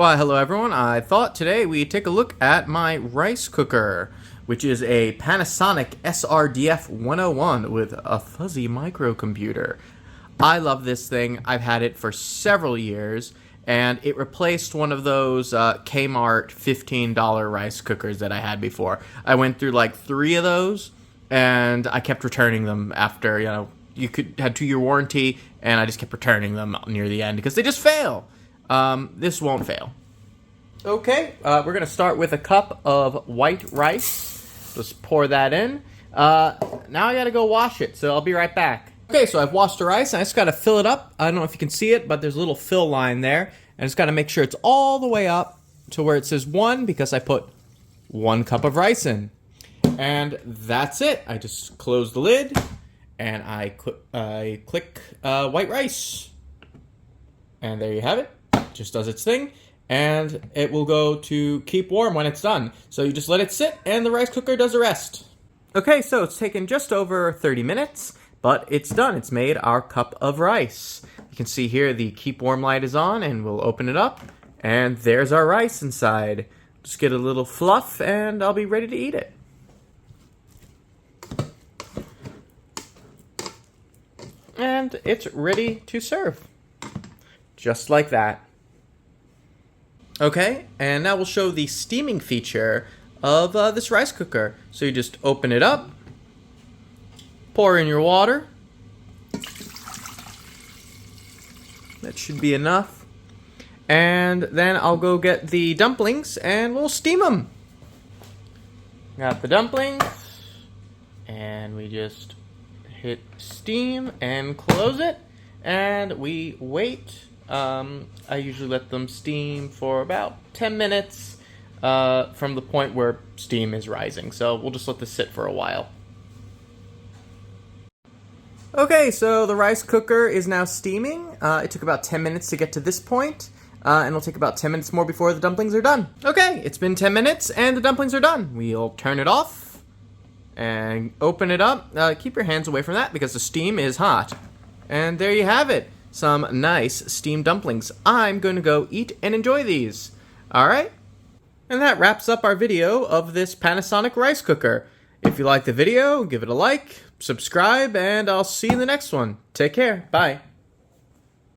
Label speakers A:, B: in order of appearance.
A: Why, hello everyone. I thought today we'd take a look at my rice cooker, which is a Panasonic SRDF 101 with a fuzzy microcomputer. I love this thing. I've had it for several years, and it replaced one of those Kmart $15 rice cookers that I had before. I went through like 3 of those, and I kept returning them after, you had 2-year warranty, and I just kept returning them near the end because they just fail. This won't fail. Okay, we're going to start with a cup of white rice. Just pour that in. Now I got to go wash it, so I'll be right back. Okay, so I've washed the rice, and I just got to fill it up. I don't know if you can see it, but there's a little fill line there. And I just got to make sure it's all the way up to where it says 1 because I put 1 cup of rice in. And that's it. I just close the lid, and I click white rice. And there you have it. Just does its thing, and it will go to keep warm when it's done. So you just let it sit, and the rice cooker does the rest. Okay, so it's taken just over 30 minutes, but it's done. It's made our cup of rice. You can see here the keep warm light is on, and we'll open it up, and there's our rice inside. Just get a little fluff, and I'll be ready to eat it. And it's ready to serve. Just like that. Okay, and now we'll show the steaming feature of this rice cooker. So you just open it up, pour in your water. That should be enough. And then I'll go get the dumplings and we'll steam them. Got the dumplings, and we just hit steam and close it, and we wait. I usually let them steam for about 10 minutes from the point where steam is rising. So we'll just let this sit for a while. Okay, so the rice cooker is now steaming. It took about 10 minutes to get to this point, and it'll take about 10 minutes more before the dumplings are done. Okay, it's been 10 minutes and the dumplings are done. We'll turn it off and open it up. Keep your hands away from that because the steam is hot. And there you have it. Some nice steamed dumplings. I'm going to go eat and enjoy these. Alright? And that wraps up our video of this Panasonic rice cooker. If you like the video, give it a like, subscribe, and I'll see you in the next one. Take care. Bye.